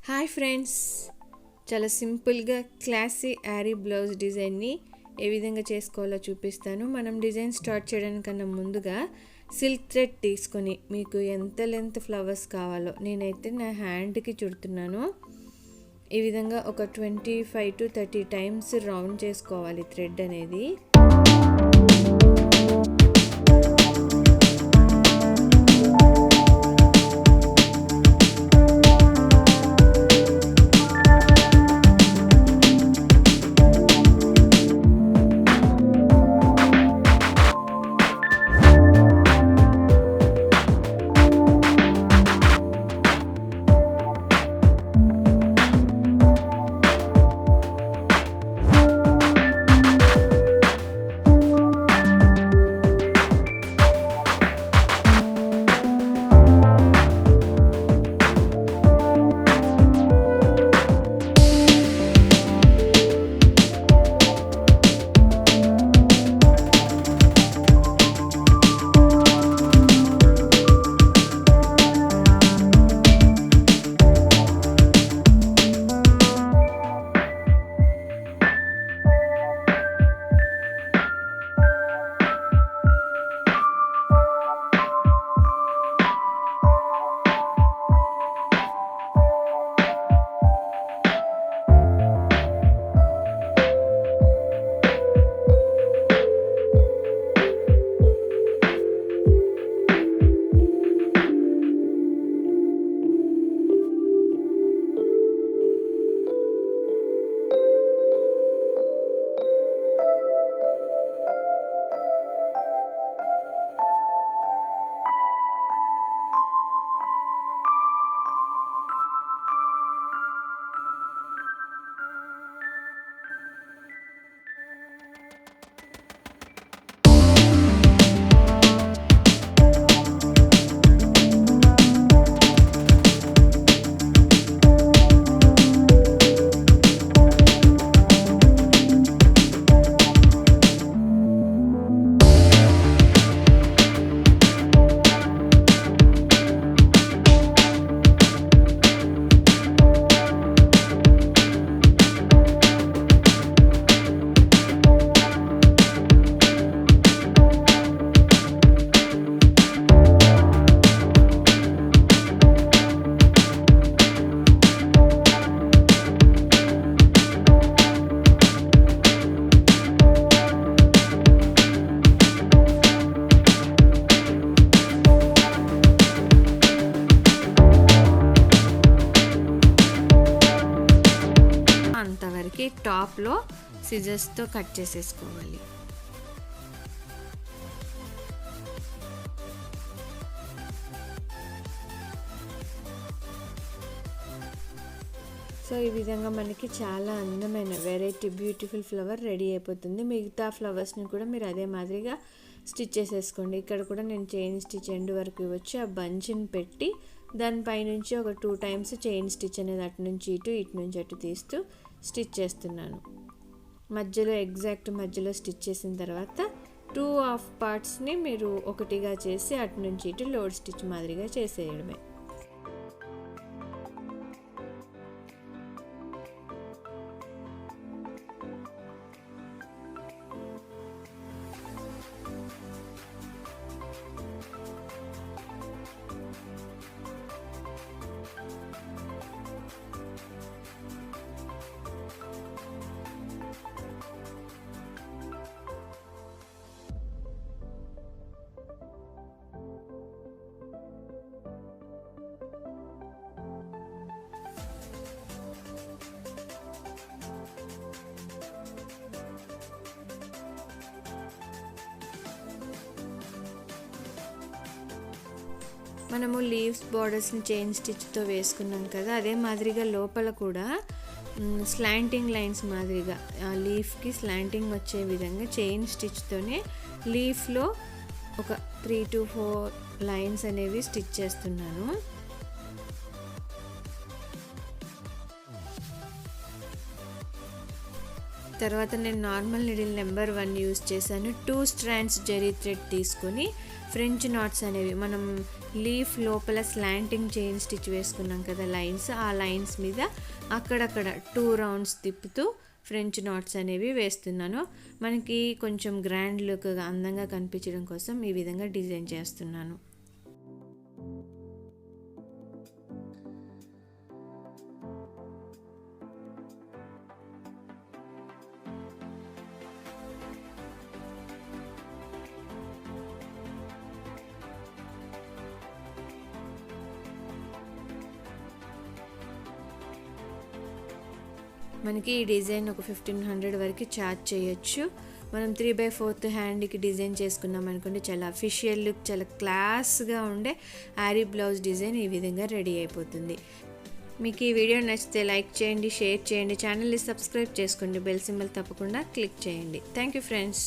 Hi friends, చాలా సింపుల్గా classy Yaari blouse డిజైన్ని ఏ విధంగా చేసుకోవాలో చూపిస్తాను. మనం డిజైన్ స్టార్ట్ చేయడానికన్నా ముందుగా సిల్క్ థ్రెడ్ తీసుకొని మీకు ఎంత లెంత్ ఫ్లవర్స్ కావాలో నేనైతే నా హ్యాండ్కి చుడుతున్నాను. ఈ విధంగా ఒక 25 to 30 టైమ్స్ రౌండ్ చేసుకోవాలి థ్రెడ్ అనేది. అంతవరకు టాప్లో సిజర్స్తో కట్ చేసేసుకోవాలి. సో ఈ విధంగా మనకి చాలా అందమైన వెరైటీ బ్యూటిఫుల్ ఫ్లవర్ రెడీ అయిపోతుంది. మిగతా ఫ్లవర్స్ని కూడా మీరు అదే మాదిరిగా స్టిచ్ చేసేసుకోండి. ఇక్కడ కూడా నేను చైన్ స్టిచ్ ఎండ్ వరకు ఇవ్వచ్చు. ఆ బంచ్ని పెట్టి దానిపైనుంచి ఒక 2 టైమ్స్ చైన్ స్టిచ్ అనేది అటు నుంచి ఇటు నుంచి అటు తీస్తూ స్టిచ్ చేస్తున్నాను. మధ్యలో ఎగ్జాక్ట్ మధ్యలో స్టిచ్ చేసిన తర్వాత 2 హాఫ్ పార్ట్స్ని మీరు ఒకటిగా చేసి అటు నుంచి ఇటు లోడ్ స్టిచ్ మాదిరిగా చేసేయడమే. మనము లీవ్స్ బార్డర్స్ని చైన్ స్టిచ్తో వేసుకున్నాం కదా, అదే మాదిరిగా లోపల కూడా స్లాంటింగ్ లైన్స్ మాదిరిగా ఆ లీఫ్కి స్లాంటింగ్ వచ్చే విధంగా చైన్ స్టిచ్తోనే లీఫ్లో ఒక 3 to 4 లైన్స్ అనేవి స్టిచ్ చేస్తున్నాను. తర్వాత నేను నార్మల్ నీడిల్ నెంబర్ 1 యూజ్ చేశాను. 2 స్ట్రాండ్స్ జరీ థ్రెడ్ తీసుకొని ఫ్రెంచ్ నాట్స్ అనేవి మనం లీఫ్ లోపల స్లాంటింగ్ చైన్ స్టిచ్ వేసుకున్నాం కదా లైన్స్, ఆ లైన్స్ మీద అక్కడక్కడ 2 రౌండ్స్ తిప్పుతూ ఫ్రెంచ్ నాట్స్ అనేవి వేస్తున్నాను. మనకి కొంచెం గ్రాండ్ లుక్గా అందంగా కనిపించడం కోసం ఈ విధంగా డిజైన్ చేస్తున్నాను. మనకి ఈ డిజైన్ ఒక 1500 వరకు ఛార్జ్ చేయొచ్చు. మనం 3/4 హ్యాండ్కి డిజైన్ చేసుకున్నాం అనుకోండి, చాలా అఫీషియల్ లుక్, చాలా క్లాస్గా ఉండే ఆరీ బ్లౌజ్ డిజైన్ ఈ విధంగా రెడీ అయిపోతుంది. మీకు ఈ వీడియో నచ్చితే లైక్ చేయండి, షేర్ చేయండి, ఛానల్ని సబ్స్క్రైబ్ చేసుకోండి, బెల్ సింబల్ తప్పకుండా క్లిక్ చేయండి. Thank you friends.